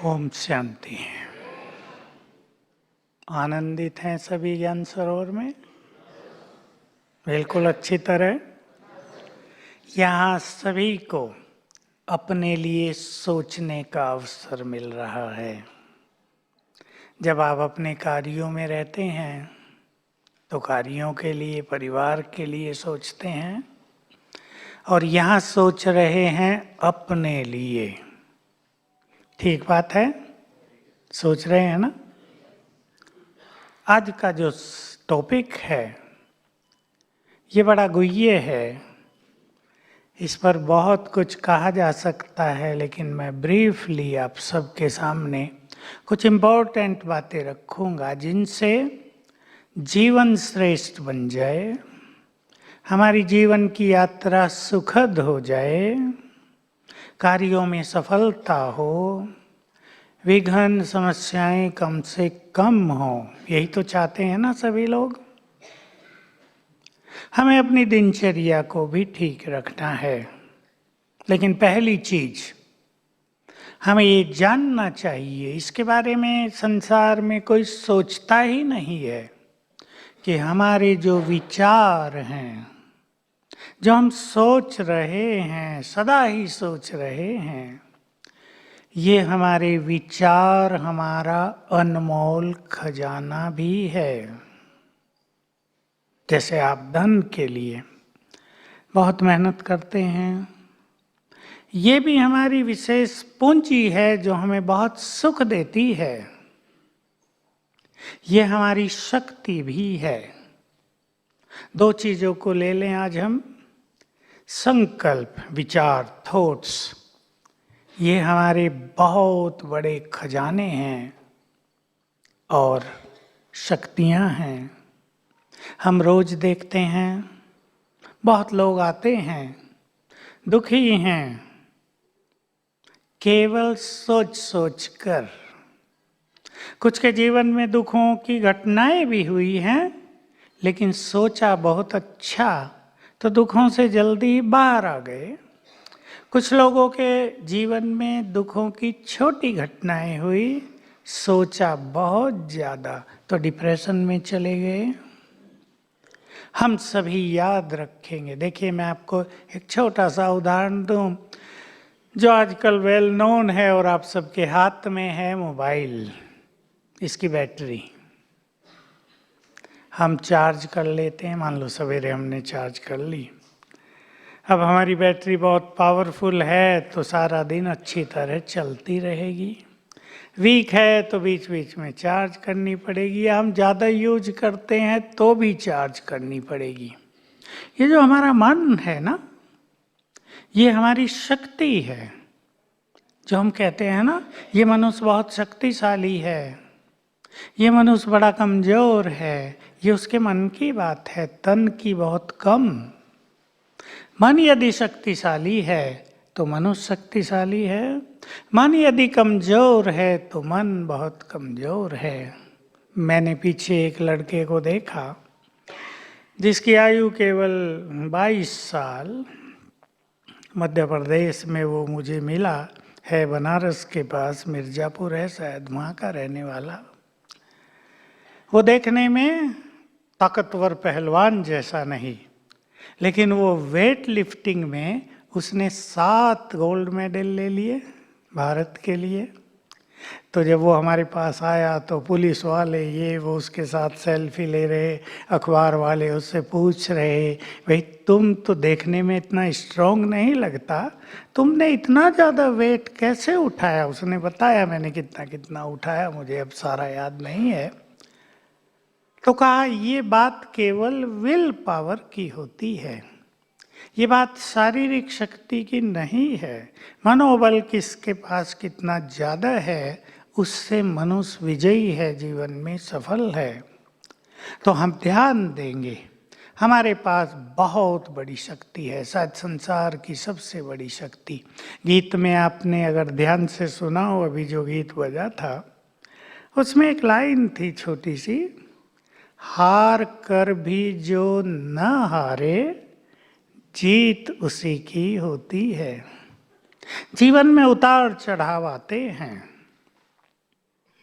ओम शांति। आनंदित हैं सभी ज्ञान सरोवर में? बिल्कुल अच्छी तरह। यहाँ सभी को अपने लिए सोचने का अवसर मिल रहा है। जब आप अपने कार्यों में रहते हैं तो कार्यों के लिए, परिवार के लिए सोचते हैं, और यहाँ सोच रहे हैं अपने लिए। ठीक बात है? सोच रहे हैं ना? आज का जो टॉपिक है ये बड़ा गुह्य है। इस पर बहुत कुछ कहा जा सकता है, लेकिन मैं ब्रीफली आप सबके सामने कुछ इम्पोर्टेंट बातें रखूंगा जिनसे जीवन श्रेष्ठ बन जाए, हमारी जीवन की यात्रा सुखद हो जाए, कार्यों में सफलता हो, विघ्न समस्याएं कम से कम हो। यही तो चाहते हैं ना सभी लोग। हमें अपनी दिनचर्या को भी ठीक रखना है, लेकिन पहली चीज हमें ये जानना चाहिए, इसके बारे में संसार में कोई सोचता ही नहीं है, कि हमारे जो विचार हैं, जो हम सोच रहे हैं, सदा ही सोच रहे हैं, ये हमारे विचार हमारा अनमोल खजाना भी है। जैसे आप धन के लिए बहुत मेहनत करते हैं, ये भी हमारी विशेष पूंजी है जो हमें बहुत सुख देती है। ये हमारी शक्ति भी है। दो चीजों को ले लें आज हम। संकल्प, विचार, थॉट्स, ये हमारे बहुत बड़े खजाने हैं और शक्तियां हैं। हम रोज देखते हैं बहुत लोग आते हैं, दुखी हैं, केवल सोच सोच कर। कुछ के जीवन में दुखों की घटनाएं भी हुई हैं, लेकिन सोचा बहुत अच्छा तो दुखों से जल्दी बाहर आ गए। कुछ लोगों के जीवन में दुखों की छोटी घटनाएं हुई, सोचा बहुत ज़्यादा तो डिप्रेशन में चले गए। हम सभी याद रखेंगे। देखिए, मैं आपको एक छोटा सा उदाहरण दूं जो आजकल वेल नोन है और आप सबके हाथ में है, मोबाइल। इसकी बैटरी हम चार्ज कर लेते हैं। मान लो सवेरे हमने चार्ज कर ली, अब हमारी बैटरी बहुत पावरफुल है तो सारा दिन अच्छी तरह चलती रहेगी। वीक है तो बीच बीच में चार्ज करनी पड़ेगी, या हम ज़्यादा यूज करते हैं तो भी चार्ज करनी पड़ेगी। ये जो हमारा मन है ना, ये हमारी शक्ति है। जो हम कहते हैं ना, ये मनुष्य बहुत शक्तिशाली है, ये मनुष्य बड़ा कमजोर है, ये उसके मन की बात है, तन की बहुत कम। मन यदि शक्तिशाली है तो मनुष्य शक्तिशाली है, मन यदि कमजोर है तो मन बहुत कमजोर है। मैंने पीछे एक लड़के को देखा जिसकी आयु केवल 22 साल, मध्य प्रदेश में वो मुझे मिला है, बनारस के पास मिर्जापुर है शायद, वहाँ का रहने वाला। वो देखने में ताकतवर पहलवान जैसा नहीं, लेकिन वो वेट लिफ्टिंग में उसने 7 गोल्ड मेडल ले लिए भारत के लिए। तो जब वो हमारे पास आया तो पुलिस वाले ये वो उसके साथ सेल्फी ले रहे, अखबार वाले उससे पूछ रहे, भाई तुम तो देखने में इतना स्ट्रांग नहीं लगता, तुमने इतना ज़्यादा वेट कैसे उठाया? उसने बताया मैंने कितना कितना उठाया, मुझे अब सारा याद नहीं है। तो कहा ये बात केवल विल पावर की होती है, ये बात शारीरिक शक्ति की नहीं है। मनोबल किसके पास कितना ज़्यादा है उससे मनुष्य विजयी है, जीवन में सफल है। तो हम ध्यान देंगे, हमारे पास बहुत बड़ी शक्ति है, शायद संसार की सबसे बड़ी शक्ति। गीत में आपने अगर ध्यान से सुना हो, अभी जो गीत बजा था उसमें एक लाइन थी छोटी सी, हार कर भी जो न हारे जीत उसी की होती है। जीवन में उतार चढ़ाव आते हैं,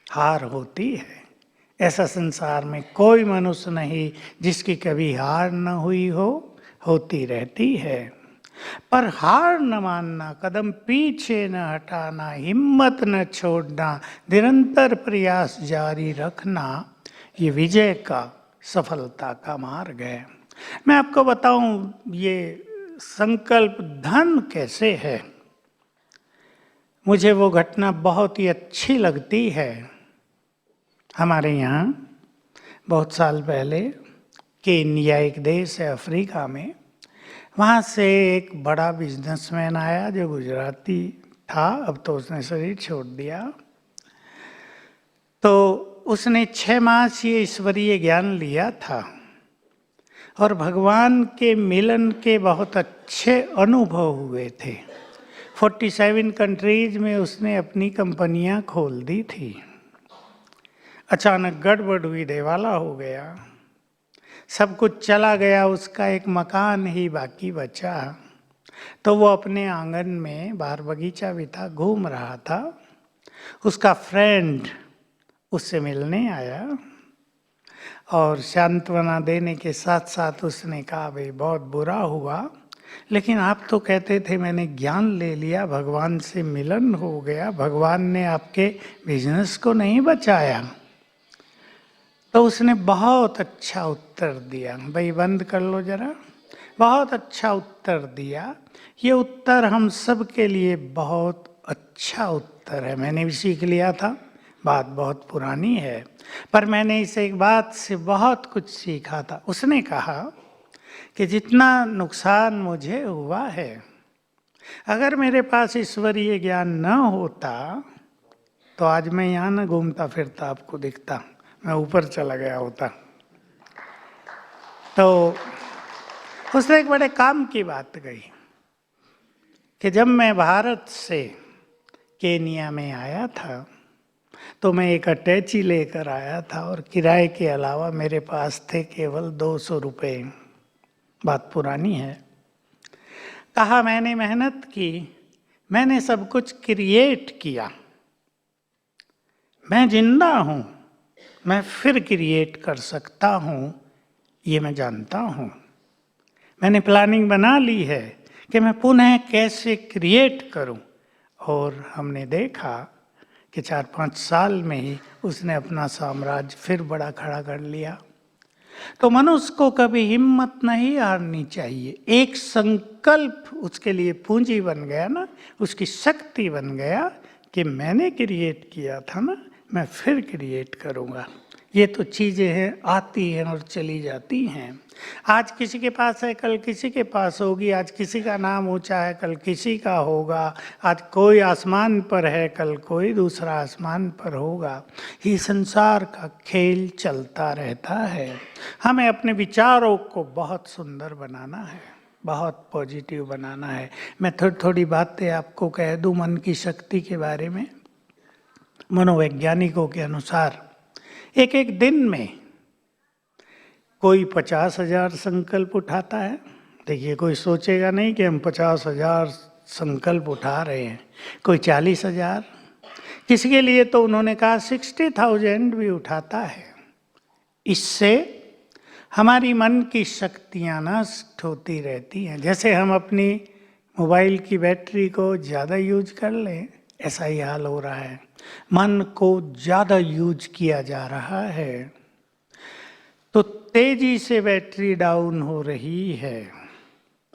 हार होती है। ऐसा संसार में कोई मनुष्य नहीं जिसकी कभी हार न हुई हो, होती रहती है। पर हार न मानना, कदम पीछे न हटाना, हिम्मत न छोड़ना, निरंतर प्रयास जारी रखना, ये विजय का, सफलता का मार्ग है। मैं आपको बताऊं ये संकल्प धन कैसे है। मुझे वो घटना बहुत ही अच्छी लगती है। हमारे यहाँ बहुत साल पहले केन्या एक देश है अफ्रीका में, वहाँ से एक बड़ा बिजनेसमैन आया जो गुजराती था, अब तो उसने शरीर छोड़ दिया। तो उसने 6 मास ये ईश्वरीय ज्ञान लिया था और भगवान के मिलन के बहुत अच्छे अनुभव हुए थे। 47 कंट्रीज में उसने अपनी कंपनियां खोल दी थी। अचानक गड़बड़ हुई, देवाला हो गया, सब कुछ चला गया, उसका एक मकान ही बाकी बचा। तो वो अपने आंगन में, बाहर बगीचा भी था, घूम रहा था। उसका फ्रेंड उससे मिलने आया और सांत्वना देने के साथ साथ उसने कहा, भाई बहुत बुरा हुआ, लेकिन आप तो कहते थे मैंने ज्ञान ले लिया, भगवान से मिलन हो गया, भगवान ने आपके बिजनेस को नहीं बचाया। तो उसने बहुत अच्छा उत्तर दिया, भाई बंद कर लो जरा। बहुत अच्छा उत्तर दिया। ये उत्तर हम सब के लिए बहुत अच्छा उत्तर है। मैंने भी सीख लिया था, बात बहुत पुरानी है, पर मैंने इसे एक बात से बहुत कुछ सीखा था। उसने कहा कि जितना नुकसान मुझे हुआ है, अगर मेरे पास ईश्वरीय ज्ञान न होता तो आज मैं यहाँ न घूमता फिरता आपको दिखता, मैं ऊपर चला गया होता। तो उसने एक बड़े काम की बात कही कि जब मैं भारत से केन्या में आया था तो मैं एक अटैची लेकर आया था और किराए के अलावा मेरे पास थे केवल 200 रुपये। बात पुरानी है। कहा मैंने मेहनत की, मैंने सब कुछ क्रिएट किया, मैं जिंदा हूँ, मैं फिर क्रिएट कर सकता हूँ, ये मैं जानता हूँ। मैंने प्लानिंग बना ली है कि मैं पुनः कैसे क्रिएट करूँ। और हमने देखा कि 4-5 साल में ही उसने अपना साम्राज्य फिर बड़ा खड़ा कर लिया। तो मनुष्य को कभी हिम्मत नहीं हारनी चाहिए। एक संकल्प उसके लिए पूंजी बन गया ना, उसकी शक्ति बन गया कि मैंने क्रिएट किया था ना, मैं फिर क्रिएट करूँगा। ये तो चीज़ें हैं, आती हैं और चली जाती हैं। आज किसी के पास है, कल किसी के पास होगी। आज किसी का नाम ऊंचा है, कल किसी का होगा। आज कोई आसमान पर है, कल कोई दूसरा आसमान पर होगा। ये संसार का खेल चलता रहता है। हमें अपने विचारों को बहुत सुंदर बनाना है, बहुत पॉजिटिव बनाना है। मैं थोड़ी बातें आपको कह दूं मन की शक्ति के बारे में। मनोवैज्ञानिकों के अनुसार एक एक दिन में कोई 50,000 संकल्प उठाता है। देखिए, कोई सोचेगा नहीं कि हम 50,000 संकल्प उठा रहे हैं। कोई 40,000, किसी के लिए तो उन्होंने कहा 60,000 भी उठाता है। इससे हमारी मन की शक्तियाँ नष्ट होती रहती हैं। जैसे हम अपनी मोबाइल की बैटरी को ज़्यादा यूज कर लें, ऐसा ही हाल हो रहा है। मन को ज़्यादा यूज किया जा रहा है तो तेजी से बैटरी डाउन हो रही है।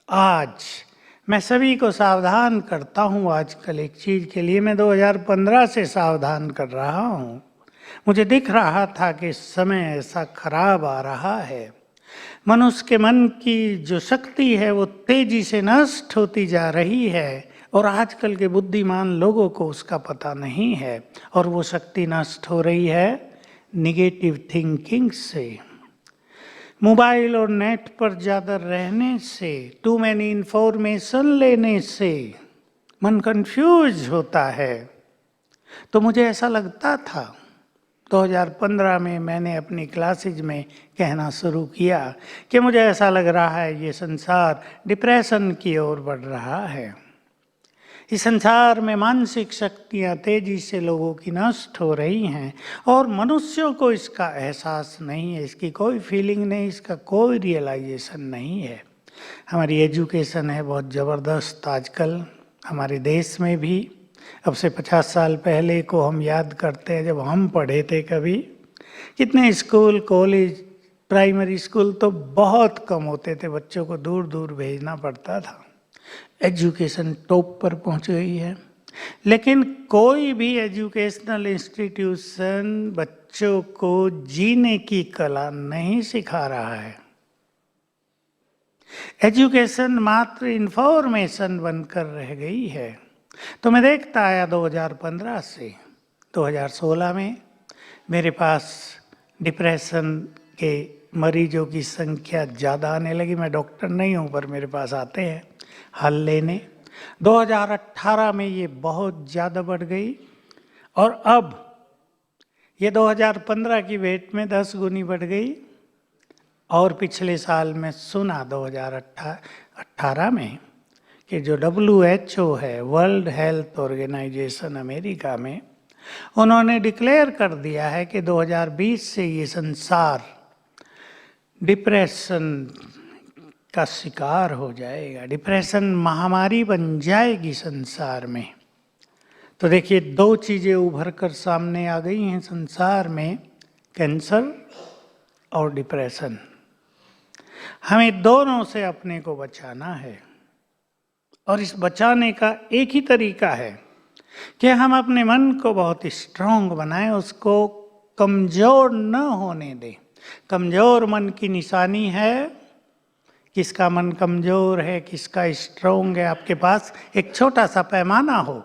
आज मैं सभी को सावधान करता हूँ। आजकल एक चीज़ के लिए मैं 2015 से सावधान कर रहा हूँ। मुझे दिख रहा था कि समय ऐसा खराब आ रहा है, मनुष्य के मन की जो शक्ति है वो तेजी से नष्ट होती जा रही है और आजकल के बुद्धिमान लोगों को उसका पता नहीं है और वो शक्ति नष्ट हो रही है निगेटिव थिंकिंग से, मोबाइल और नेट पर ज़्यादा रहने से, टू मैनी इन्फॉर्मेशन लेने से मन कंफ्यूज होता है। तो मुझे ऐसा लगता था 2015 में मैंने अपनी क्लासेज में कहना शुरू किया कि मुझे ऐसा लग रहा है ये संसार डिप्रेशन की ओर बढ़ रहा है। इस संसार में मानसिक शक्तियाँ तेजी से लोगों की नष्ट हो रही हैं और मनुष्यों को इसका एहसास नहीं है, इसकी कोई फीलिंग नहीं, इसका कोई रियलाइजेशन नहीं है। हमारी एजुकेशन है बहुत ज़बरदस्त आजकल हमारे देश में भी। अब से 50 साल पहले को हम याद करते हैं, जब हम पढ़े थे कभी, कितने स्कूल, कॉलेज, प्राइमरी स्कूल तो बहुत कम होते थे, बच्चों को दूर दूर भेजना पड़ता था। एजुकेशन टॉप पर पहुंच गई है, लेकिन कोई भी एजुकेशनल इंस्टीट्यूशन बच्चों को जीने की कला नहीं सिखा रहा है। एजुकेशन मात्र इंफॉर्मेशन बनकर रह गई है। तो मैं देखता आया 2015 से 2016 में मेरे पास डिप्रेशन के मरीजों की संख्या ज़्यादा आने लगी। मैं डॉक्टर नहीं हूँ, पर मेरे पास आते हैं हल लेने। 2018 में ये बहुत ज़्यादा बढ़ गई और अब ये 2015 की वेट में 10 गुनी बढ़ गई। और पिछले साल में सुना 2018 में कि जो WHO है, वर्ल्ड हेल्थ ऑर्गेनाइजेशन अमेरिका में, उन्होंने डिक्लेयर कर दिया है कि 2020 से ये संसार डिप्रेशन का शिकार हो जाएगा, डिप्रेशन महामारी बन जाएगी संसार में। तो देखिए, दो चीज़ें उभर कर सामने आ गई हैं संसार में, कैंसर और डिप्रेशन। हमें दोनों से अपने को बचाना है और इस बचाने का एक ही तरीका है कि हम अपने मन को बहुत स्ट्रांग बनाएं, उसको कमज़ोर न होने दें। कमज़ोर मन की निशानी है, किसका मन कमज़ोर है, किसका स्ट्रांग है। आपके पास एक छोटा सा पैमाना हो,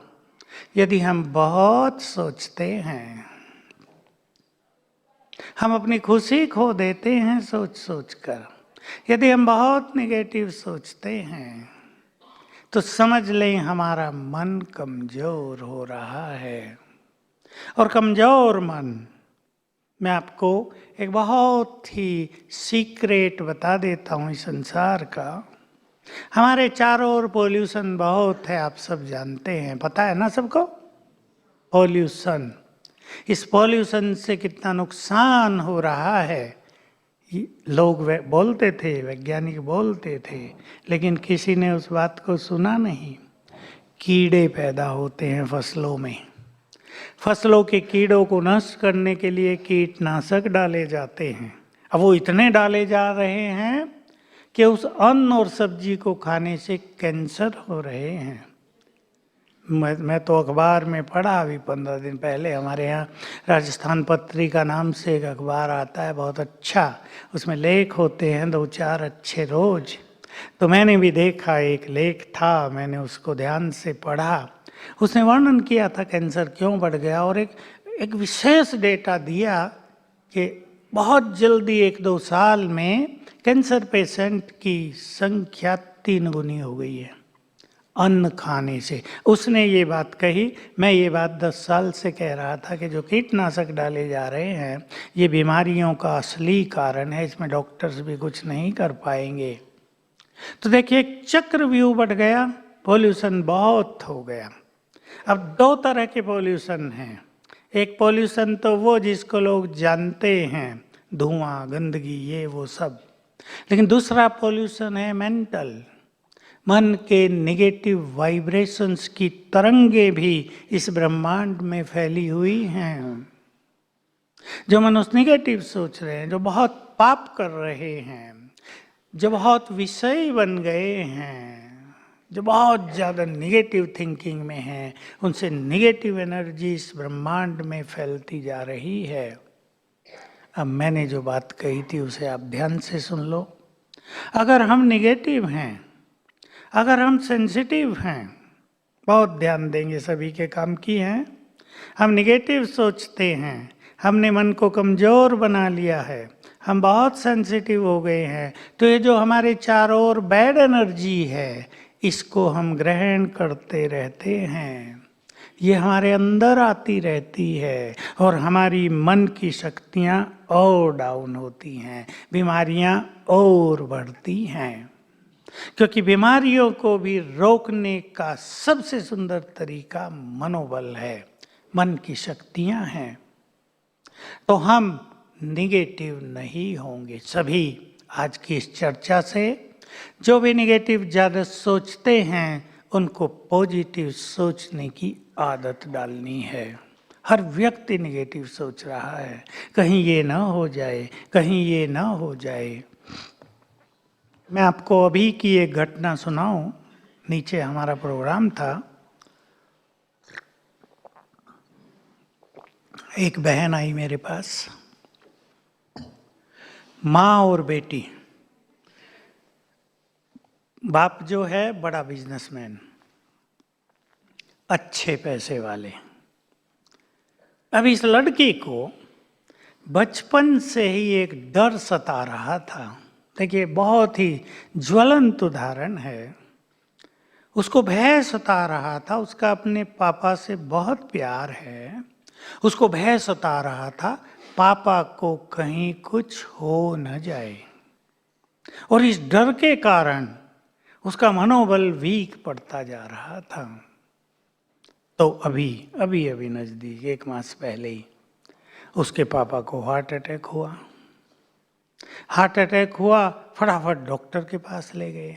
यदि हम बहुत सोचते हैं, हम अपनी खुशी खो देते हैं सोच सोच कर। यदि हम बहुत नेगेटिव सोचते हैं तो समझ लें हमारा मन कमज़ोर हो रहा है। और कमज़ोर मन, मैं आपको एक बहुत ही सीक्रेट बता देता हूँ इस संसार का। हमारे चारों ओर पॉल्यूशन बहुत है, आप सब जानते हैं, पता है ना सबको। पॉल्यूशन, इस पॉल्यूशन से कितना नुकसान हो रहा है लोग बोलते थे, वैज्ञानिक बोलते थे, लेकिन किसी ने उस बात को सुना नहीं। कीड़े पैदा होते हैं फसलों में, फसलों के कीड़ों को नष्ट करने के लिए कीटनाशक डाले जाते हैं। अब वो इतने डाले जा रहे हैं कि उस अन्न और सब्जी को खाने से कैंसर हो रहे हैं। मैं तो अखबार में पढ़ा अभी 15 दिन पहले, हमारे यहाँ राजस्थान पत्रिका नाम से एक अखबार आता है, बहुत अच्छा, उसमें लेख होते हैं 2-4 अच्छे रोज। तो मैंने भी देखा, एक लेख था, मैंने उसको ध्यान से पढ़ा। उसने वर्णन किया था कैंसर क्यों बढ़ गया और एक विशेष डेटा दिया कि बहुत जल्दी 1-2 साल में कैंसर पेशेंट की संख्या 3 गुनी हो गई है अन्न खाने से। उसने ये बात कही, मैं ये बात 10 साल से कह रहा था कि जो कीटनाशक डाले जा रहे हैं ये बीमारियों का असली कारण है, इसमें डॉक्टर्स भी कुछ नहीं कर पाएंगे। तो देखिए, एक चक्रव्यूह बढ़ गया, पॉल्यूशन बहुत हो गया। अब 2 तरह के पॉल्यूशन हैं। एक पॉल्यूशन तो वो जिसको लोग जानते हैं, धुआं, गंदगी, ये वो सब। लेकिन दूसरा पॉल्यूशन है मेंटल, मन के नेगेटिव वाइब्रेशंस की तरंगे भी इस ब्रह्मांड में फैली हुई हैं। जो मनुष्य नेगेटिव सोच रहे हैं, जो बहुत पाप कर रहे हैं, जो बहुत विषयी बन गए हैं, जो बहुत ज़्यादा नेगेटिव थिंकिंग में हैं, उनसे नेगेटिव एनर्जी इस ब्रह्मांड में फैलती जा रही है। अब मैंने जो बात कही थी उसे आप ध्यान से सुन लो। अगर हम नेगेटिव हैं, अगर हम सेंसिटिव हैं, बहुत ध्यान देंगे, सभी के काम की हैं, हम नेगेटिव सोचते हैं, हमने मन को कमज़ोर बना लिया है, हम बहुत सेंसिटिव हो गए हैं, तो ये जो हमारे चारों ओर बैड एनर्जी है, इसको हम ग्रहण करते रहते हैं, ये हमारे अंदर आती रहती है और हमारी मन की शक्तियाँ और डाउन होती हैं, बीमारियाँ और बढ़ती हैं। क्योंकि बीमारियों को भी रोकने का सबसे सुंदर तरीका मनोबल है, मन की शक्तियां हैं। तो हम निगेटिव नहीं होंगे। सभी आज की इस चर्चा से जो भी निगेटिव ज़्यादा सोचते हैं उनको पॉजिटिव सोचने की आदत डालनी है। हर व्यक्ति निगेटिव सोच रहा है, कहीं ये ना हो जाए, कहीं ये ना हो जाए। मैं आपको अभी की एक घटना सुनाऊं। नीचे हमारा प्रोग्राम था, एक बहन आई मेरे पास, माँ और बेटी। बाप जो है बड़ा बिजनेसमैन, अच्छे पैसे वाले। अब इस लड़की को बचपन से ही एक डर सता रहा था। देखिए, बहुत ही ज्वलंत उदाहरण है। उसको भय सता रहा था। उसका अपने पापा से बहुत प्यार है। उसको भय सता रहा था पापा को कहीं कुछ हो न जाए, और इस डर के कारण उसका मनोबल वीक पड़ता जा रहा था। तो अभी नजदीक 1 मास पहले ही उसके पापा को हार्ट अटैक हुआ। हार्ट अटैक हुआ, फटाफट डॉक्टर के पास ले गए।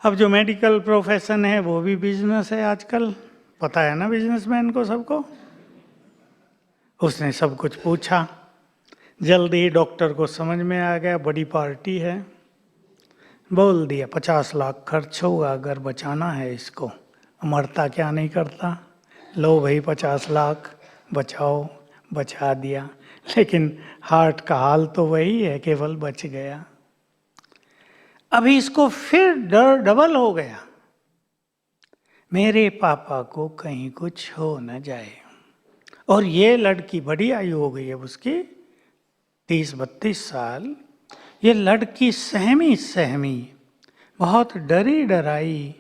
अब जो मेडिकल प्रोफेशन है वो भी बिजनेस है आजकल, पता है ना बिजनेसमैन को, सबको। उसने सब कुछ पूछा। जल्दी डॉक्टर को समझ में आ गया बड़ी पार्टी है। बोल दिया 50 लाख खर्च होगा अगर बचाना है इसको। मरता क्या नहीं करता, लो भाई 50 लाख बचाओ। बचा दिया, लेकिन हार्ट का हाल तो वही है, केवल बच गया। अभी इसको फिर डर डबल हो गया, मेरे पापा को कहीं कुछ हो न जाए। और ये लड़की बड़ी आयु हो गई है उसकी, 30-32 साल। ये लड़की सहमी बहुत डरी डराई,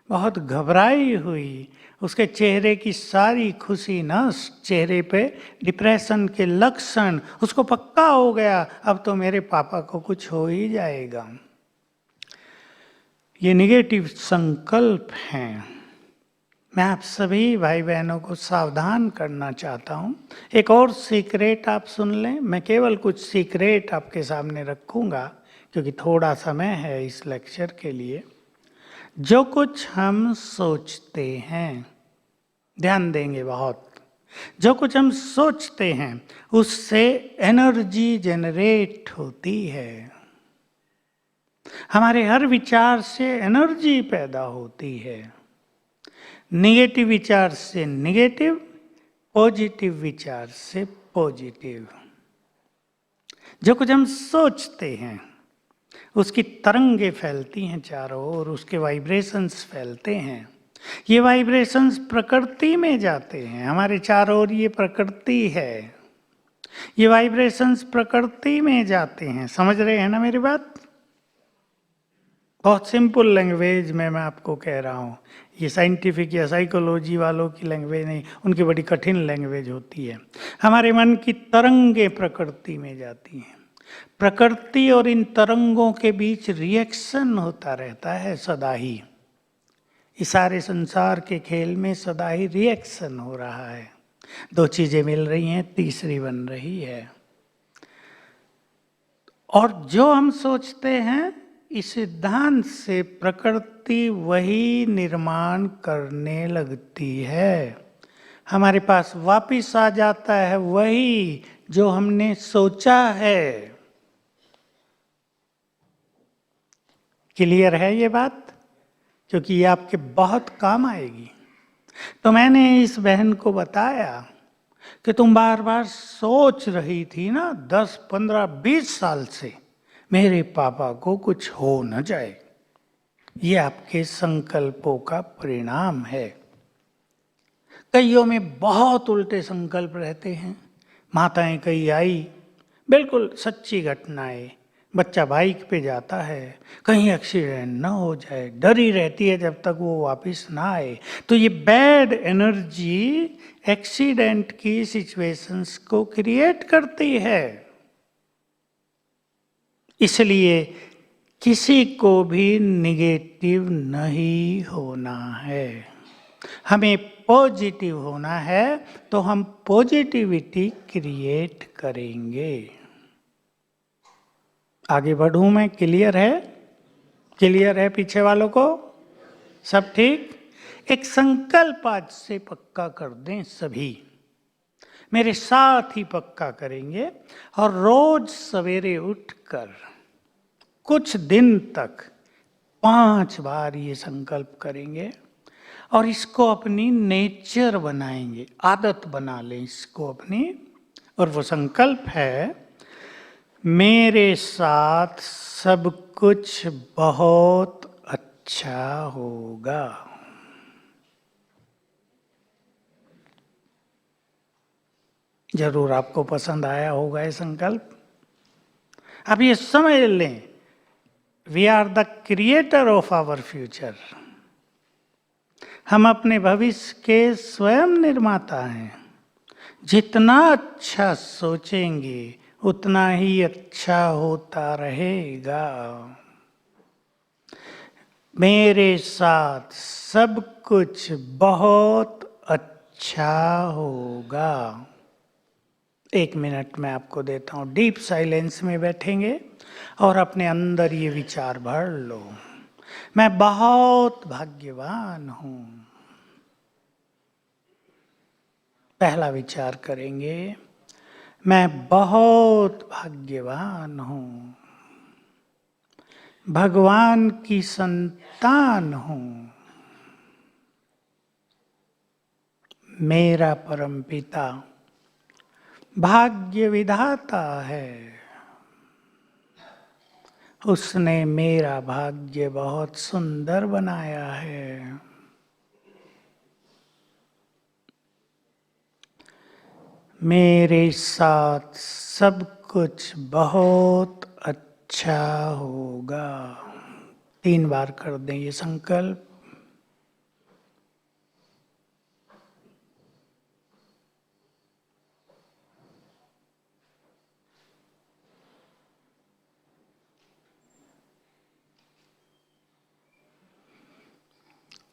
बहुत घबराई हुई। उसके चेहरे की सारी खुशी नष्ट, चेहरे पे डिप्रेशन के लक्षण। उसको पक्का हो गया अब तो मेरे पापा को कुछ हो ही जाएगा। ये निगेटिव संकल्प हैं। मैं आप सभी भाई बहनों को सावधान करना चाहता हूँ। एक और सीक्रेट आप सुन लें। मैं केवल कुछ सीक्रेट आपके सामने रखूँगा क्योंकि थोड़ा समय है इस लेक्चर के लिए। जो कुछ हम सोचते हैं, ध्यान देंगे बहुत, जो कुछ हम सोचते हैं उससे एनर्जी जनरेट होती है। हमारे हर विचार से एनर्जी पैदा होती है। निगेटिव विचार से निगेटिव, पॉजिटिव विचार से पॉजिटिव। जो कुछ हम सोचते हैं उसकी तरंगे फैलती हैं चारों ओर, उसके वाइब्रेशंस फैलते हैं। ये वाइब्रेशंस प्रकृति में जाते हैं। हमारे चारों ओर ये प्रकृति है। ये वाइब्रेशंस प्रकृति में जाते हैं। समझ रहे हैं ना मेरी बात? बहुत सिंपल लैंग्वेज में मैं आपको कह रहा हूँ। ये साइंटिफिक या साइकोलॉजी वालों की लैंग्वेज नहीं, उनकी बड़ी कठिन लैंग्वेज होती है। हमारे मन की तरंगे प्रकृति में जाती हैं। प्रकृति और इन तरंगों के बीच रिएक्शन होता रहता है सदा ही। इस सारे संसार के खेल में सदा ही रिएक्शन हो रहा है। दो चीजें मिल रही हैं, तीसरी बन रही है। और जो हम सोचते हैं इस सिद्धांत से प्रकृति वही निर्माण करने लगती है। हमारे पास वापिस आ जाता है वही जो हमने सोचा है। क्लियर है ये बात? क्योंकि ये आपके बहुत काम आएगी। तो मैंने इस बहन को बताया कि तुम बार बार सोच रही थी ना 10, 15, 20 साल से मेरे पापा को कुछ हो न जाए। ये आपके संकल्पों का परिणाम है। कईयों में बहुत उल्टे संकल्प रहते हैं। माताएं कई आई, बिल्कुल सच्ची घटनाएं। बच्चा बाइक पे जाता है, कहीं एक्सीडेंट ना हो जाए, डरी रहती है जब तक वो वापस ना आए। तो ये बैड एनर्जी एक्सीडेंट की सिचुएशंस को क्रिएट करती है। इसलिए किसी को भी निगेटिव नहीं होना है, हमें पॉजिटिव होना है, तो हम पॉजिटिविटी क्रिएट करेंगे। आगे बढ़ूं मैं? क्लियर है? क्लियर है पीछे वालों को? सब ठीक? एक संकल्प आज से पक्का कर दें सभी, मेरे साथ ही पक्का करेंगे, और रोज सवेरे उठकर कुछ दिन तक 5 बार ये संकल्प करेंगे और इसको अपनी नेचर बनाएंगे, आदत बना लें इसको अपनी। और वो संकल्प है, मेरे साथ सब कुछ बहुत अच्छा होगा। जरूर आपको पसंद आया होगा ये संकल्प। अब ये समझ लें, we are the creator of our future. हम अपने भविष्य के स्वयं निर्माता हैं। जितना अच्छा सोचेंगे उतना ही अच्छा होता रहेगा। मेरे साथ सब कुछ बहुत अच्छा होगा। 1 मिनट में आपको देता हूं, डीप साइलेंस में बैठेंगे और अपने अंदर ये विचार भर लो, मैं बहुत भाग्यवान हूं। पहला विचार करेंगे, मैं बहुत भाग्यवान हूं, भगवान की संतान हूं, मेरा परमपिता भाग्य विधाता है, उसने मेरा भाग्य बहुत सुंदर बनाया है। मेरे साथ सब कुछ बहुत अच्छा होगा। 3 बार कर दें ये संकल्प।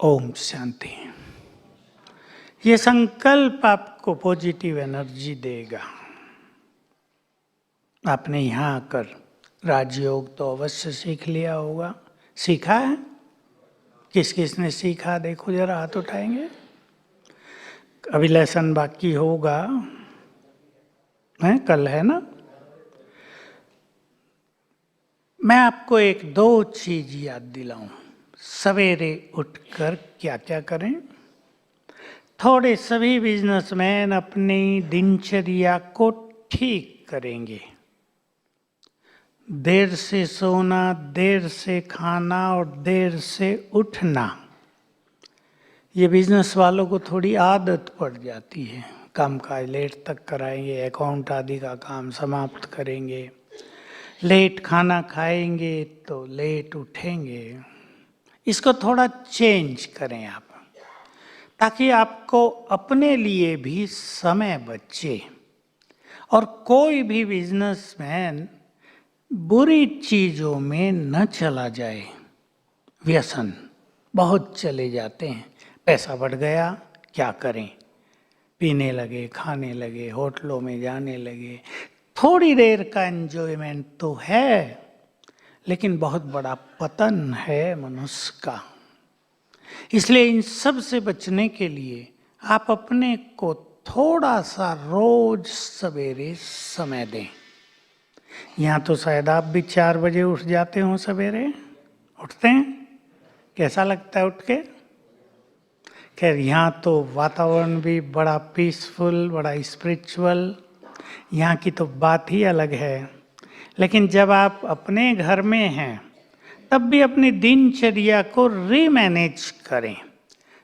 ओम शांति। ये संकल्प आपको पॉजिटिव एनर्जी देगा। आपने यहाँ आकर राजयोग तो अवश्य सीख लिया होगा। सीखा है? किस किस ने सीखा? देखो जरा, हाथ उठाएंगे। अभी लेसन बाकी होगा, है कल, है ना? मैं आपको 1-2 चीज याद दिलाऊं। सवेरे उठकर क्या क्या करें? थोड़े सभी बिजनेसमैन अपनी दिनचर्या को ठीक करेंगे। देर से सोना, देर से खाना और देर से उठना, ये बिजनेस वालों को थोड़ी आदत पड़ जाती है। काम काज लेट तक कराएंगे, अकाउंट आदि का काम समाप्त करेंगे, लेट खाना खाएंगे तो लेट उठेंगे। इसको थोड़ा चेंज करें आप, ताकि आपको अपने लिए भी समय बचे और कोई भी बिजनेसमैन बुरी चीजों में न चला जाए। व्यसन बहुत चले जाते हैं, पैसा बढ़ गया, क्या करें? पीने लगे, खाने लगे, होटलों में जाने लगे। थोड़ी देर का एंजॉयमेंट तो है, लेकिन बहुत बड़ा पतन है मनुष्य का। इसलिए इन सब से बचने के लिए आप अपने को थोड़ा सा रोज सवेरे समय दें। यहाँ तो शायद आप भी 4 बजे उठ जाते हो सवेरे। उठते हैं? कैसा लगता है उठ के? खैर, यहाँ तो वातावरण भी बड़ा पीसफुल, बड़ा स्पिरिचुअल, यहाँ की तो बात ही अलग है। लेकिन जब आप अपने घर में हैं, तब भी अपनी दिनचर्या को रीमैनेज करें।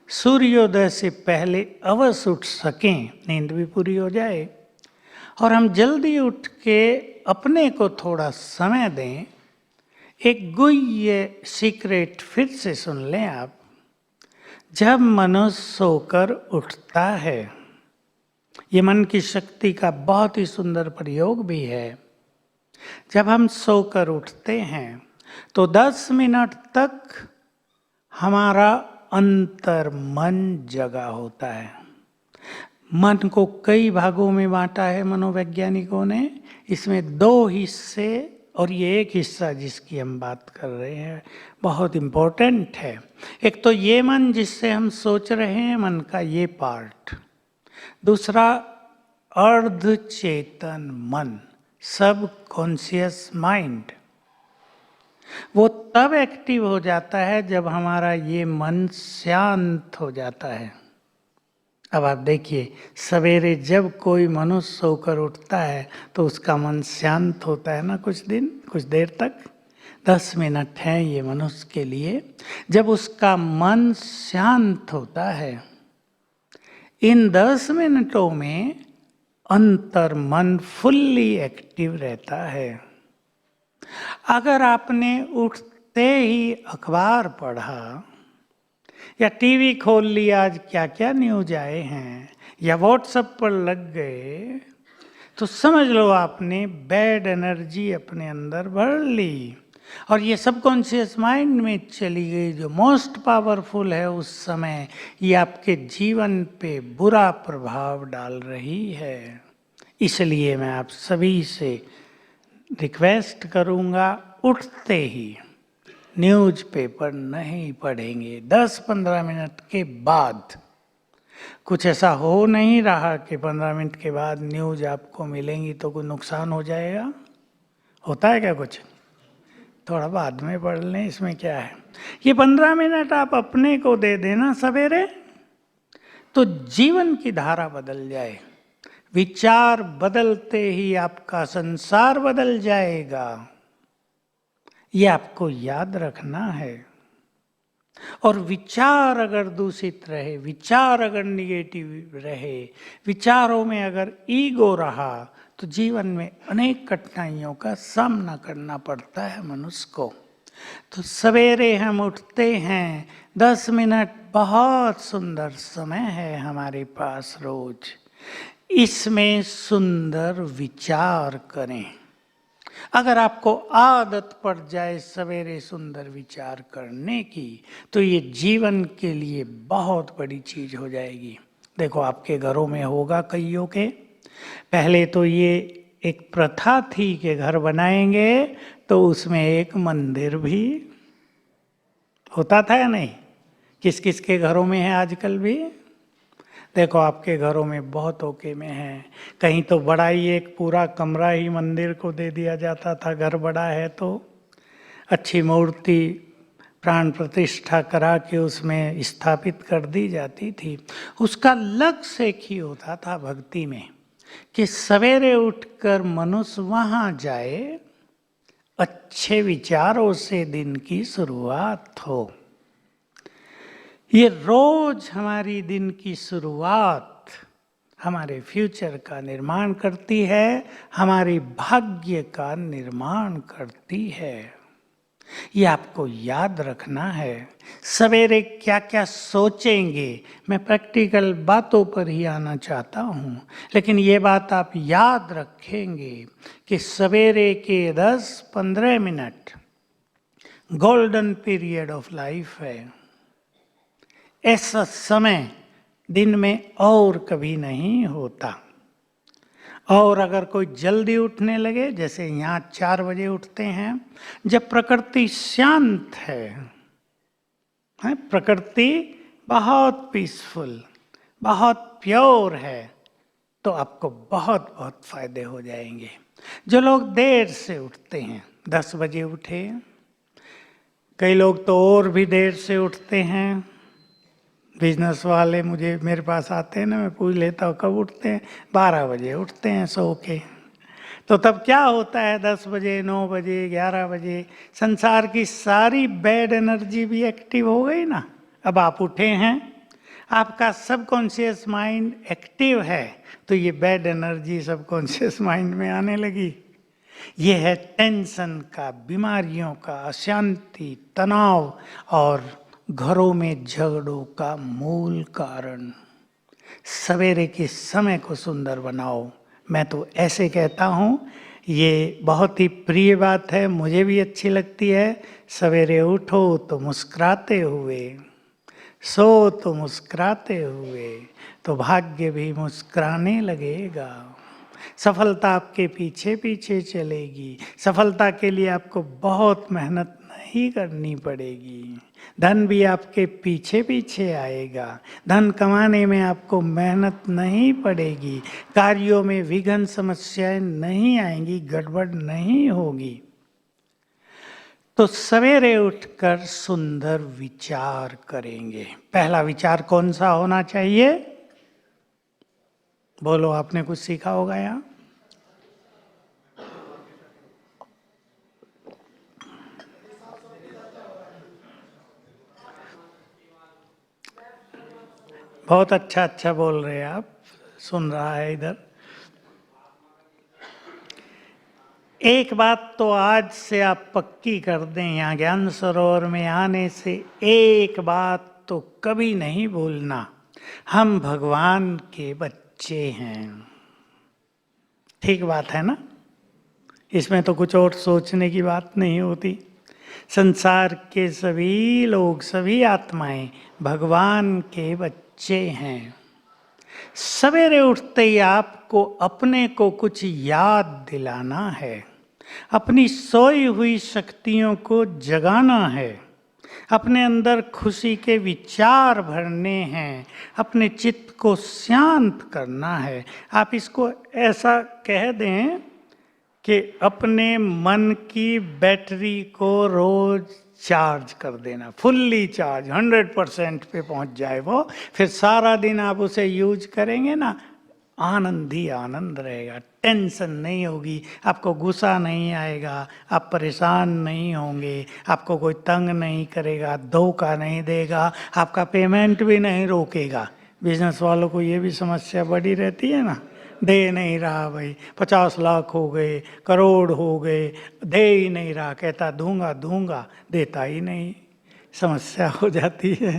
सूर्योदय से पहले अवश्य उठ सकें, नींद भी पूरी हो जाए, और हम जल्दी उठ के अपने को थोड़ा समय दें। एक गुह्य सीक्रेट फिर से सुन लें आप। जब मनुष्य सोकर उठता है, ये मन की शक्ति का बहुत ही सुंदर प्रयोग भी है। जब हम सोकर उठते हैं तो 10 मिनट तक हमारा अंतर मन जगा होता है। मन को कई भागों में बांटा है मनोवैज्ञानिकों ने। इसमें 2 हिस्से और ये एक हिस्सा जिसकी हम बात कर रहे हैं बहुत इम्पोर्टेंट है। एक तो ये मन जिससे हम सोच रहे हैं, मन का ये पार्ट। दूसरा अर्ध चेतन मन, सब कॉन्शियस माइंड। वो तब एक्टिव हो जाता है जब हमारा ये मन शांत हो जाता है। अब आप देखिए, सवेरे जब कोई मनुष्य सोकर उठता है तो उसका मन शांत होता है ना, कुछ देर तक। 10 मिनट है ये मनुष्य के लिए। जब उसका मन शांत होता है, इन 10 मिनटों में अंतर मन फुल्ली एक्टिव रहता है। अगर आपने उठते ही अखबार पढ़ा या टीवी खोल लिया, आज क्या क्या न्यूज आए हैं, या व्हाट्सएप पर लग गए, तो समझ लो आपने बैड एनर्जी अपने अंदर भर ली और ये सबकॉन्शियस माइंड में चली गई, जो मोस्ट पावरफुल है उस समय। ये आपके जीवन पे बुरा प्रभाव डाल रही है। इसलिए मैं आप सभी से रिक्वेस्ट करूँगा, उठते ही न्यूज़पेपर नहीं पढ़ेंगे। 10-15 मिनट के बाद, कुछ ऐसा हो नहीं रहा कि 15 मिनट के बाद न्यूज़ आपको मिलेंगी तो कोई नुकसान हो जाएगा। होता है क्या कुछ? थोड़ा बाद में पढ़ लें, इसमें क्या है। ये 15 मिनट आप अपने को दे देना सवेरे, तो जीवन की धारा बदल जाए। विचार बदलते ही आपका संसार बदल जाएगा। ये आपको याद रखना है। और विचार अगर दूषित रहे, विचार अगर निगेटिव रहे, विचारों में अगर ईगो रहा, तो जीवन में अनेक कठिनाइयों का सामना करना पड़ता है मनुष्य को। तो सवेरे हम उठते हैं, 10 मिनट बहुत सुंदर समय है हमारे पास रोज। इसमें सुंदर विचार करें। अगर आपको आदत पड़ जाए सवेरे सुंदर विचार करने की, तो ये जीवन के लिए बहुत बड़ी चीज हो जाएगी। देखो, आपके घरों में होगा कईयों के, पहले तो ये एक प्रथा थी कि घर बनाएंगे तो उसमें एक मंदिर भी होता था या नहीं? किस किस के घरों में है आजकल भी? देखो, आपके घरों में बहुतों के में है। कहीं तो बड़ा ही एक पूरा कमरा ही मंदिर को दे दिया जाता था। घर बड़ा है तो अच्छी मूर्ति प्राण प्रतिष्ठा करा के उसमें स्थापित कर दी जाती थी। उसका लक्ष्य एक ही होता था भक्ति में, कि सवेरे उठकर मनुष्य वहाँ जाए, अच्छे विचारों से दिन की शुरुआत हो। ये रोज हमारी दिन की शुरुआत हमारे फ्यूचर का निर्माण करती है, हमारे भाग्य का निर्माण करती है। ये आपको याद रखना है। सवेरे क्या क्या सोचेंगे, मैं प्रैक्टिकल बातों पर ही आना चाहता हूँ, लेकिन ये बात आप याद रखेंगे कि सवेरे के 10-15 minute golden period of life है। ऐसा समय दिन में और कभी नहीं होता। और अगर कोई जल्दी उठने लगे, जैसे यहाँ 4 बजे उठते हैं, जब प्रकृति शांत है, प्रकृति बहुत पीसफुल, बहुत प्योर है, तो आपको बहुत बहुत फायदे हो जाएंगे। जो लोग देर से उठते हैं, 10 बजे उठे, कई लोग तो और भी देर से उठते हैं। बिजनेस वाले मेरे पास आते हैं ना, मैं पूछ लेता हूँ कब उठते हैं, 12 बजे उठते हैं सो के। तो तब क्या होता है, 10 बजे, 9 बजे, 11 बजे संसार की सारी बैड एनर्जी भी एक्टिव हो गई ना। अब आप उठे हैं, आपका सबकॉन्शियस माइंड एक्टिव है, तो ये बैड एनर्जी सबकॉन्शियस माइंड में आने लगी। ये है टेंशन का, बीमारियों का, अशांति, तनाव और घरों में झगड़ों का मूल कारण। सवेरे के समय को सुंदर बनाओ। मैं तो ऐसे कहता हूँ, ये बहुत ही प्रिय बात है, मुझे भी अच्छी लगती है। सवेरे उठो तो मुस्कुराते हुए, सो तो मुस्कुराते हुए, तो भाग्य भी मुस्कुराने लगेगा। सफलता आपके पीछे पीछे चलेगी। सफलता के लिए आपको बहुत मेहनत नहीं करनी पड़ेगी। धन भी आपके पीछे पीछे आएगा। धन कमाने में आपको मेहनत नहीं पड़ेगी। कार्यों में विघ्न समस्याएं नहीं आएंगी, गड़बड़ नहीं होगी। तो सवेरे उठकर सुंदर विचार करेंगे। पहला विचार कौन सा होना चाहिए? बोलो, आपने कुछ सीखा होगा यहाँ। बहुत अच्छा अच्छा बोल रहे हैं आप, सुन रहा है इधर। एक बात तो आज से आप पक्की कर दें, यहाँ ज्ञान सरोवर में आने से एक बात तो कभी नहीं भूलना, हम भगवान के बच्चे हैं। ठीक बात है ना? इसमें तो कुछ और सोचने की बात नहीं होती। संसार के सभी लोग, सभी आत्माएं भगवान के बच्चे हैं। सवेरे उठते ही आपको अपने को कुछ याद दिलाना है, अपनी सोई हुई शक्तियों को जगाना है, अपने अंदर खुशी के विचार भरने हैं, अपने चित्त को शांत करना है। आप इसको ऐसा कह दें कि अपने मन की बैटरी को रोज चार्ज कर देना, फुल्ली चार्ज, 100% पे पहुंच जाए वो। फिर सारा दिन आप उसे यूज करेंगे ना, आनंद ही आनंद रहेगा, टेंशन नहीं होगी, आपको गुस्सा नहीं आएगा, आप परेशान नहीं होंगे, आपको कोई तंग नहीं करेगा, धोखा नहीं देगा, आपका पेमेंट भी नहीं रोकेगा। बिजनेस वालों को ये भी समस्या बड़ी रहती है ना, दे नहीं रहा भाई, 50 लाख हो गए, करोड़ हो गए, दे ही नहीं रहा, कहता दूंगा दूंगा, देता ही नहीं, समस्या हो जाती है।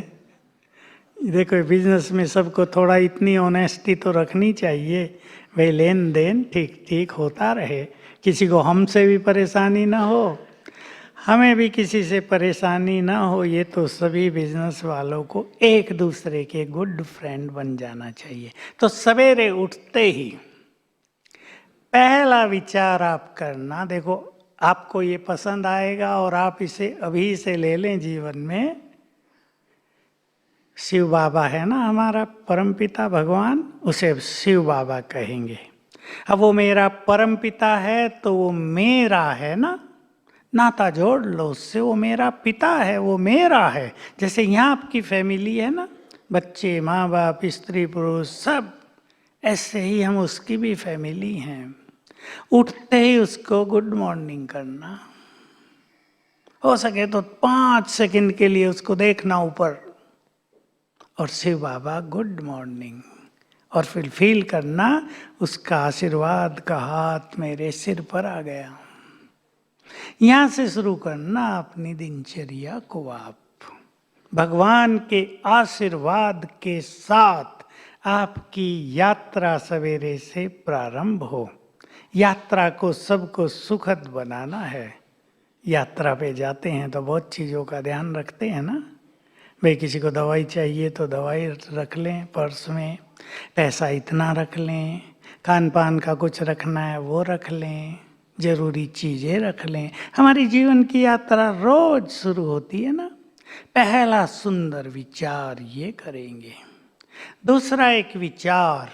देखो, बिजनेस में सबको थोड़ा इतनी ऑनेस्टी तो रखनी चाहिए, भाई लेन देन ठीक ठीक होता रहे, किसी को हमसे भी परेशानी ना हो, हमें भी किसी से परेशानी ना हो। ये तो सभी बिजनेस वालों को एक दूसरे के गुड फ्रेंड बन जाना चाहिए। तो सवेरे उठते ही पहला विचार आप करना, देखो आपको ये पसंद आएगा और आप इसे अभी से ले लें जीवन में। शिव बाबा है ना हमारा परमपिता भगवान, उसे शिव बाबा कहेंगे। अब वो मेरा परमपिता है तो वो मेरा है ना, नाता जोड़ लो उससे, वो मेरा पिता है, वो मेरा है। जैसे यहाँ आपकी फैमिली है ना, बच्चे, माँ बाप, स्त्री पुरुष सब, ऐसे ही हम उसकी भी फैमिली हैं। उठते ही उसको गुड मॉर्निंग करना, हो सके तो 5 सेकंड के लिए उसको देखना ऊपर, और शिव बाबा गुड मॉर्निंग, और फिर फील करना उसका आशीर्वाद का हाथ मेरे सिर पर आ गया। यहाँ से शुरू करना अपनी दिनचर्या को। आप भगवान के आशीर्वाद के साथ आपकी यात्रा सवेरे से प्रारंभ हो। यात्रा को सबको सुखद बनाना है। यात्रा पे जाते हैं तो बहुत चीज़ों का ध्यान रखते हैं ना, भाई किसी को दवाई चाहिए तो दवाई रख लें पर्स में, पैसा इतना रख लें, खान पान का कुछ रखना है वो रख लें, जरूरी चीज़ें रख लें। हमारी जीवन की यात्रा रोज शुरू होती है ना, पहला सुंदर विचार ये करेंगे। दूसरा एक विचार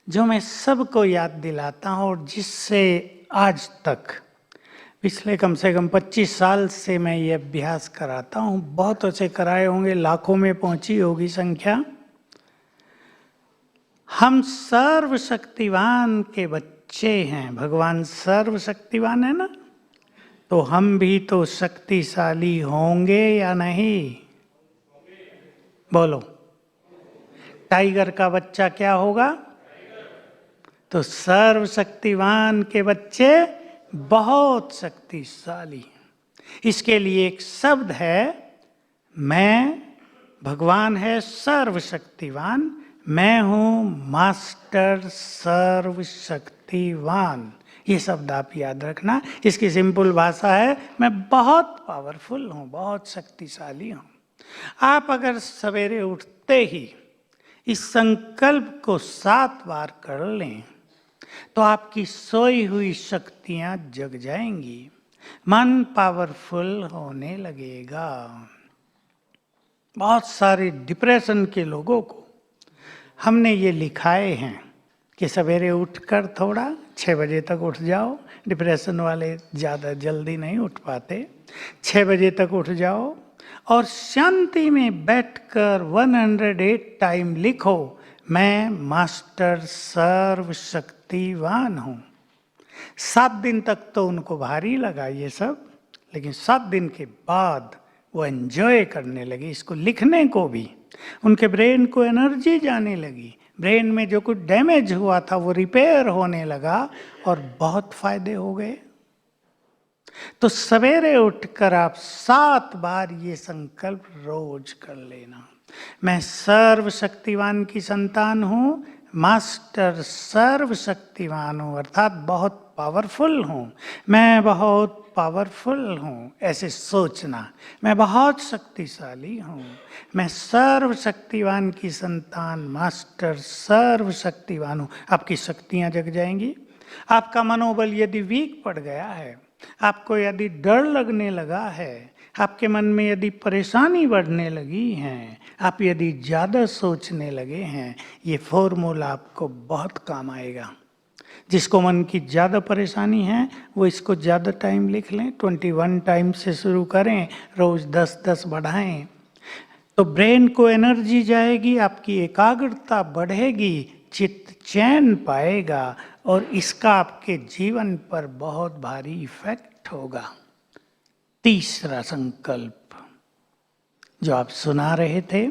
जो मैं सबको याद दिलाता हूँ और जिससे आज तक पिछले कम से कम 25 साल से मैं ये अभ्यास कराता हूँ, बहुत से कराए होंगे, लाखों में पहुंची होगी संख्या। हम सर्वशक्तिवान के बच्चे हैं, भगवान सर्वशक्तिवान है ना, तो हम भी तो शक्तिशाली होंगे या नहीं? बोलो, टाइगर का बच्चा क्या होगा? तो सर्वशक्तिवान के बच्चे बहुत शक्तिशाली। इसके लिए एक शब्द है, मैं, भगवान है सर्वशक्तिवान, मैं हूं मास्टर सर्वशक्तिवान। ये शब्द आप याद रखना। इसकी सिंपल भाषा है, मैं बहुत पावरफुल हूँ, बहुत शक्तिशाली हूँ। आप अगर सवेरे उठते ही इस संकल्प को 7 बार कर लें तो आपकी सोई हुई शक्तियां जग जाएंगी, मन पावरफुल होने लगेगा। बहुत सारे डिप्रेशन के लोगों को हमने ये लिखाए हैं कि सवेरे उठकर थोड़ा 6 बजे तक उठ जाओ। डिप्रेशन वाले ज़्यादा जल्दी नहीं उठ पाते। 6 बजे तक उठ जाओ और शांति में बैठकर 108 टाइम लिखो, मैं मास्टर सर्वशक्तिवान हूँ। 7 दिन तक तो उनको भारी लगा ये सब, लेकिन 7 दिन के बाद वो एंजॉय करने लगे इसको लिखने को भी। उनके ब्रेन को एनर्जी जाने लगी, ब्रेन में जो कुछ डैमेज हुआ था वो रिपेयर होने लगा और बहुत फायदे हो गए। तो सवेरे उठकर आप 7 बार ये संकल्प रोज कर लेना, मैं सर्वशक्तिवान की संतान हूँ, मास्टर सर्वशक्तिवान हूँ, अर्थात बहुत पावरफुल हूँ, मैं बहुत पावरफुल हूँ। ऐसे सोचना, मैं बहुत शक्तिशाली हूँ, मैं सर्वशक्तिवान की संतान, मास्टर सर्वशक्तिवान हूँ। आपकी शक्तियाँ जग जाएंगी। आपका मनोबल यदि वीक पड़ गया है, आपको यदि डर लगने लगा है, आपके मन में यदि परेशानी बढ़ने लगी है, आप यदि ज़्यादा सोचने लगे हैं, ये फॉर्मूला आपको बहुत काम आएगा। जिसको मन की ज़्यादा परेशानी है वो इसको ज़्यादा टाइम लिख लें। 21 टाइम से शुरू करें, रोज़ 10-10 बढ़ाएं तो ब्रेन को एनर्जी जाएगी, आपकी एकाग्रता बढ़ेगी, चित्त चैन पाएगा और इसका आपके जीवन पर बहुत भारी इफेक्ट होगा। तीसरा संकल्प जो आप सुना रहे थे,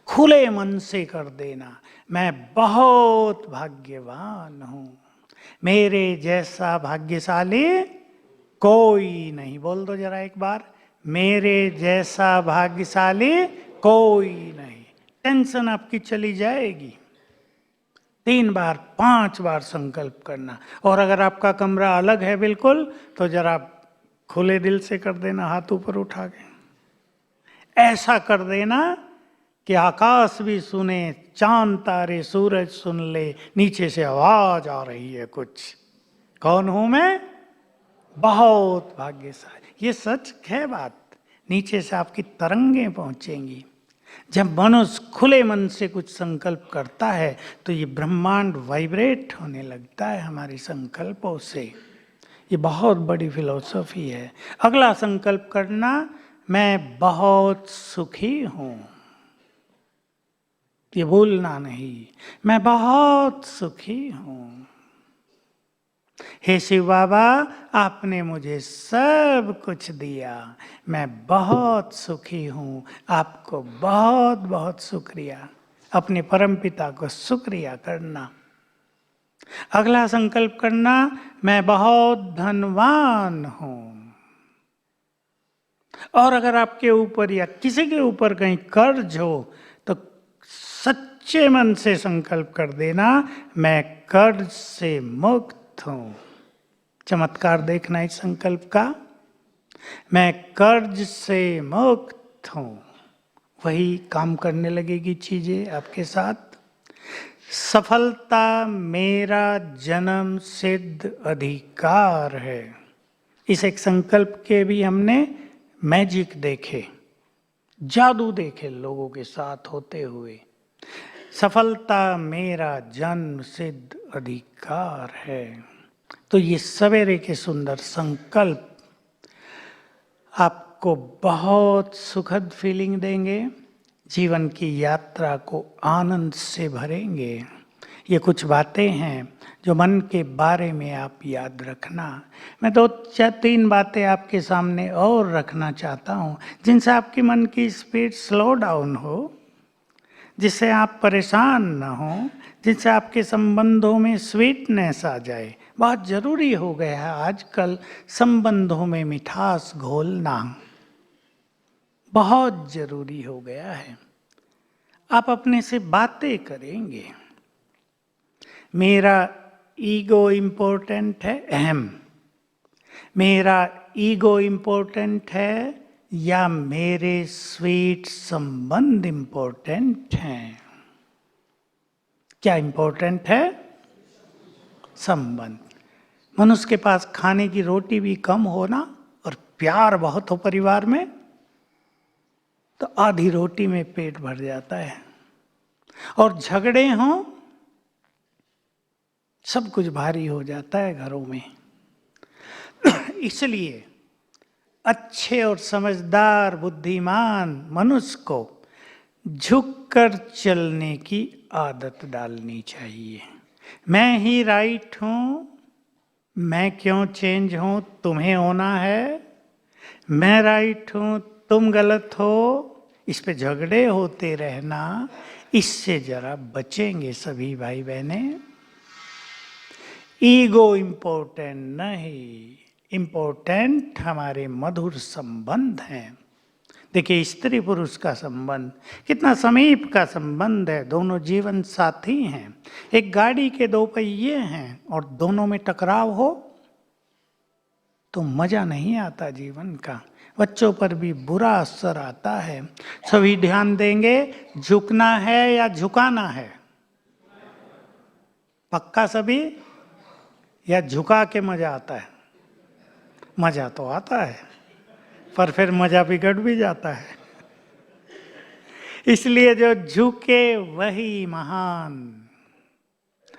खुले मन से कर देना, मैं बहुत भाग्यवान हूँ, मेरे जैसा भाग्यशाली कोई नहीं। बोल दो जरा एक बार, मेरे जैसा भाग्यशाली कोई नहीं। टेंशन आपकी चली जाएगी। 3 बार 5 बार संकल्प करना। और अगर आपका कमरा अलग है बिल्कुल, तो जरा खुले दिल से कर देना, हाथ ऊपर उठा के ऐसा कर देना कि आकाश भी सुने, चांद तारे सूरज सुन ले, नीचे से आवाज आ रही है कुछ, कौन हूं मैं, बहुत भाग्यशाली। ये सच है बात, नीचे से आपकी तरंगें पहुंचेंगी। जब मनुष्य खुले मन से कुछ संकल्प करता है तो ये ब्रह्मांड वाइब्रेट होने लगता है हमारे संकल्पों से। ये बहुत बड़ी फिलॉसफी है। अगला संकल्प करना, मैं बहुत सुखी हूं। ये भूलना नहीं, मैं बहुत सुखी हूं। हे शिव बाबा, आपने मुझे सब कुछ दिया, मैं बहुत सुखी हूँ, आपको बहुत बहुत शुक्रिया। अपने परमपिता को शुक्रिया करना। अगला संकल्प करना, मैं बहुत धनवान हूँ। और अगर आपके ऊपर या किसी के ऊपर कहीं कर्ज हो तो सच्चे मन से संकल्प कर देना, मैं कर्ज से मुक्त हूँ। चमत्कार देखना इस संकल्प का, मैं कर्ज से मुक्त हूँ। वही काम करने लगेगी चीजें आपके साथ। सफलता मेरा जन्म सिद्ध अधिकार है। इस एक संकल्प के भी हमने मैजिक देखे, जादू देखे लोगों के साथ होते हुए। सफलता मेरा जन्म सिद्ध अधिकार है। तो ये सवेरे के सुंदर संकल्प आपको बहुत सुखद फीलिंग देंगे, जीवन की यात्रा को आनंद से भरेंगे। ये कुछ बातें हैं जो मन के बारे में आप याद रखना। मैं 2-3 बातें आपके सामने और रखना चाहता हूँ जिनसे आपके मन की स्पीड स्लो डाउन हो, जिससे आप परेशान न हो, जिससे आपके संबंधों में स्वीटनेस आ जाए। बहुत जरूरी हो गया है आजकल संबंधों में मिठास घोलना, बहुत जरूरी हो गया है। आप अपने से बातें करेंगे, मेरा ईगो इम्पोर्टेंट है, अहम, मेरा ईगो इम्पोर्टेंट है या मेरे स्वीट संबंध इम्पोर्टेंट हैं? क्या इम्पोर्टेंट है? संबंध। मनुष्य के पास खाने की रोटी भी कम हो ना और प्यार बहुत हो परिवार में, तो आधी रोटी में पेट भर जाता है। और झगड़े हों, सब कुछ भारी हो जाता है घरों में। इसलिए अच्छे और समझदार बुद्धिमान मनुष्य को झुककर चलने की आदत डालनी चाहिए। मैं ही राइट हूं, मैं क्यों चेंज हूं, तुम्हें होना है। मैं राइट हूं, तुम गलत हो, इस पे झगड़े होते रहना, इससे जरा बचेंगे सभी भाई बहने। ईगो इम्पोर्टेंट नहीं, इम्पोर्टेंट हमारे मधुर संबंध हैं। देखिए स्त्री पुरुष का संबंध कितना समीप का संबंध है, दोनों जीवन साथी हैं। एक गाड़ी के दो पहिए हैं और दोनों में टकराव हो तो मजा नहीं आता जीवन का, बच्चों पर भी बुरा असर आता है। सभी ध्यान देंगे, झुकना है या झुकाना है? पक्का सभी? या झुका के मजा आता है? मजा तो आता है, पर फिर मजा बिगड़ भी जाता है। इसलिए जो झुके वही महान।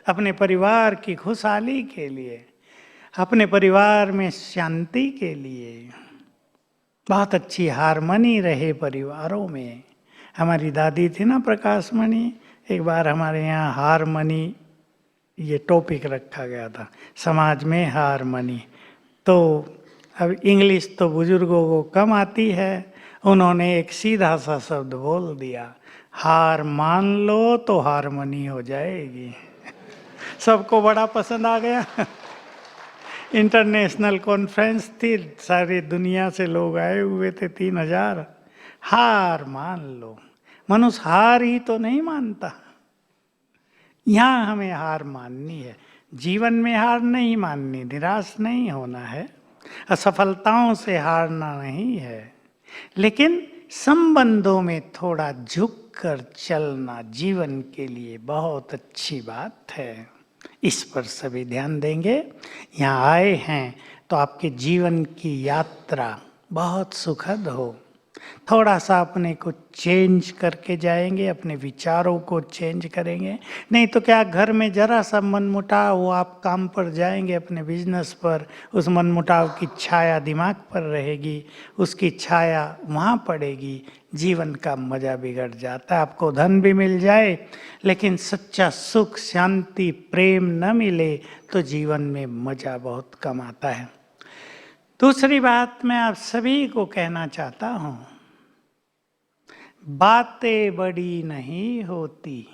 अपने परिवार की खुशहाली के लिए, अपने परिवार में शांति के लिए, बहुत अच्छी हारमनी रहे परिवारों में। हमारी दादी थी ना प्रकाश मणि, एक बार हमारे यहाँ हारमनी ये टॉपिक रखा गया था, समाज में हारमनी। तो अब इंग्लिश तो बुजुर्गों को कम आती है, उन्होंने एक सीधा सा शब्द बोल दिया, हार मान लो तो हारमनी हो जाएगी। सबको बड़ा पसंद आ गया। इंटरनेशनल कॉन्फ्रेंस थी, सारी दुनिया से लोग आए हुए थे, 3000। हार मान लो, मनुष्य हार ही तो नहीं मानता। यहाँ हमें हार माननी है, जीवन में हार नहीं माननी, निराश नहीं होना है, असफलताओं से हारना नहीं है, लेकिन संबंधों में थोड़ा झुक कर चलना जीवन के लिए बहुत अच्छी बात है। इस पर सभी ध्यान देंगे। यहाँ आए हैं तो आपके जीवन की यात्रा बहुत सुखद हो। थोड़ा सा अपने को चेंज करके जाएंगे, अपने विचारों को चेंज करेंगे। नहीं तो क्या, घर में जरा सा मनमुटाव हो, आप काम पर जाएंगे अपने बिजनेस पर, उस मनमुटाव की छाया दिमाग पर रहेगी, उसकी छाया वहाँ पड़ेगी, जीवन का मजा बिगड़ जाता है। आपको धन भी मिल जाए लेकिन सच्चा सुख, शांति, प्रेम न मिले तो जीवन में मजा बहुत कम आता है। दूसरी बात मैं आप सभी को कहना चाहता हूँ, बातें बड़ी नहीं होती,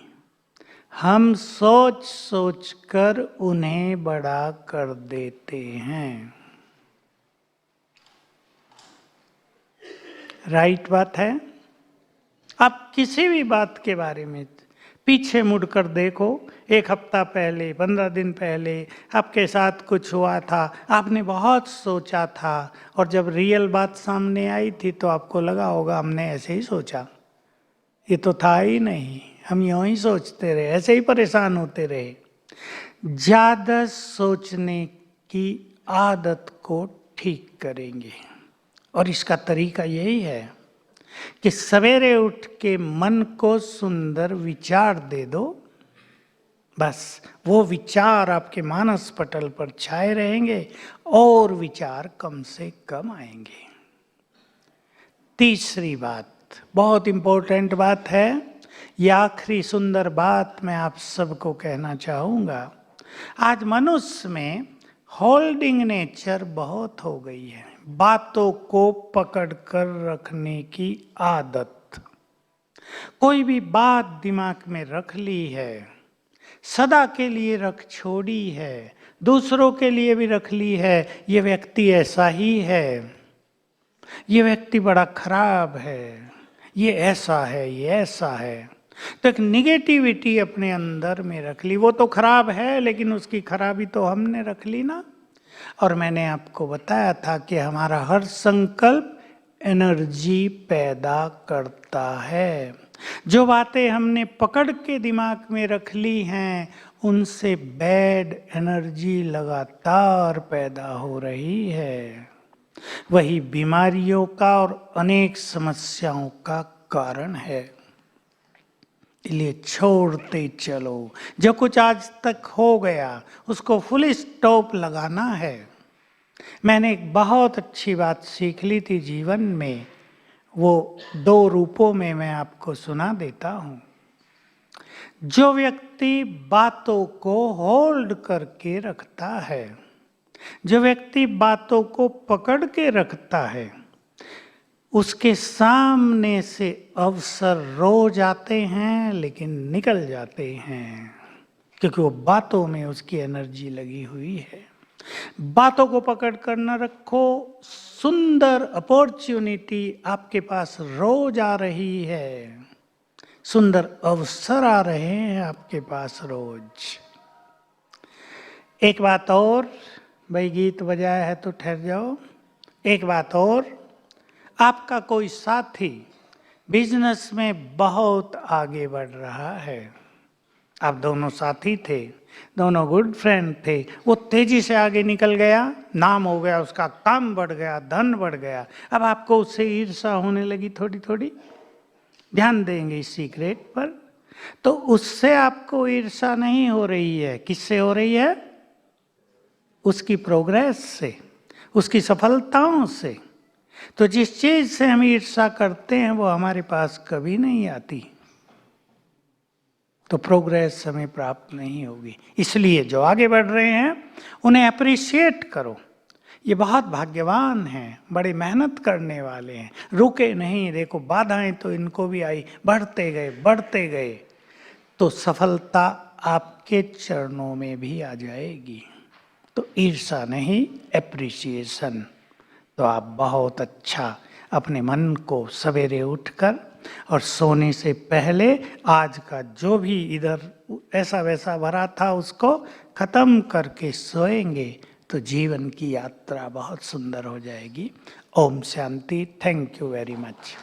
हम सोच सोच कर उन्हें बड़ा कर देते हैं। राइट बात है। आप किसी भी बात के बारे में पीछे मुड़कर देखो, एक हफ्ता पहले, 15 दिन पहले आपके साथ कुछ हुआ था, आपने बहुत सोचा था, और जब रियल बात सामने आई थी तो आपको लगा होगा हमने ऐसे ही सोचा, ये तो था ही नहीं, हम यूं ही सोचते रहे, ऐसे ही परेशान होते रहे। ज्यादा सोचने की आदत को ठीक करेंगे, और इसका तरीका यही है कि सवेरे उठ के मन को सुंदर विचार दे दो, बस वो विचार आपके मानस पटल पर छाए रहेंगे और विचार कम से कम आएंगे। तीसरी बात, बहुत इंपॉर्टेंट बात है, यह आखिरी सुंदर बात मैं आप सबको कहना चाहूँगा। आज मनुष्य में होल्डिंग नेचर बहुत हो गई है, बातों को पकड़ कर रखने की आदत। कोई भी बात दिमाग में रख ली है, सदा के लिए रख छोड़ी है, दूसरों के लिए भी रख ली है, ये व्यक्ति ऐसा ही है, ये व्यक्ति बड़ा खराब है, ये ऐसा है, ये ऐसा है। तो एक निगेटिविटी अपने अंदर में रख ली, वो तो खराब है लेकिन उसकी खराबी तो हमने रख ली ना। और मैंने आपको बताया था कि हमारा हर संकल्प एनर्जी पैदा करता है। जो बातें हमने पकड़ के दिमाग में रख ली हैं उनसे बैड एनर्जी लगातार पैदा हो रही है, वही बीमारियों का और अनेक समस्याओं का कारण है। इसलिए छोड़ते चलो, जो कुछ आज तक हो गया उसको फुल स्टॉप लगाना है। मैंने एक बहुत अच्छी बात सीख ली थी जीवन में, वो 2 रूपों में मैं आपको सुना देता हूं। जो व्यक्ति बातों को होल्ड करके रखता है, जो व्यक्ति बातों को पकड़ के रखता है, उसके सामने से अवसर रोज आते हैं लेकिन निकल जाते हैं, क्योंकि वो बातों में उसकी एनर्जी लगी हुई है। बातों को पकड़ कर न रखो, सुंदर अपॉर्चुनिटी आपके पास रोज आ रही है, सुंदर अवसर आ रहे हैं आपके पास रोज। एक बात और, भाई गीत बजाया है तो ठहर जाओ। एक बात और, आपका कोई साथी बिजनेस में बहुत आगे बढ़ रहा है, आप दोनों साथी थे, दोनों गुड फ्रेंड थे, वो तेजी से आगे निकल गया, नाम हो गया उसका, काम बढ़ गया, धन बढ़ गया, अब आपको उससे ईर्ष्या होने लगी थोड़ी थोड़ी। ध्यान देंगे इस सीक्रेट पर। तो उससे आपको ईर्ष्या नहीं हो रही है, किससे हो रही है? उसकी प्रोग्रेस से, उसकी सफलताओं से। तो जिस चीज से हम ईर्ष्या करते हैं वो हमारे पास कभी नहीं आती, तो प्रोग्रेस हमें प्राप्त नहीं होगी। इसलिए जो आगे बढ़ रहे हैं उन्हें अप्रिशिएट करो, ये बहुत भाग्यवान हैं, बड़े मेहनत करने वाले हैं, रुके नहीं। देखो बाधाएं तो इनको भी आई, बढ़ते गए बढ़ते गए, तो सफलता आपके चरणों में भी आ जाएगी। तो ईर्ष्या नहीं, एप्रिसिएशन। तो आप बहुत अच्छा अपने मन को सवेरे उठकर और सोने से पहले आज का जो भी इधर ऐसा वैसा भरा था उसको खत्म करके सोएंगे तो जीवन की यात्रा बहुत सुंदर हो जाएगी। ओम शांति। Thank you very much.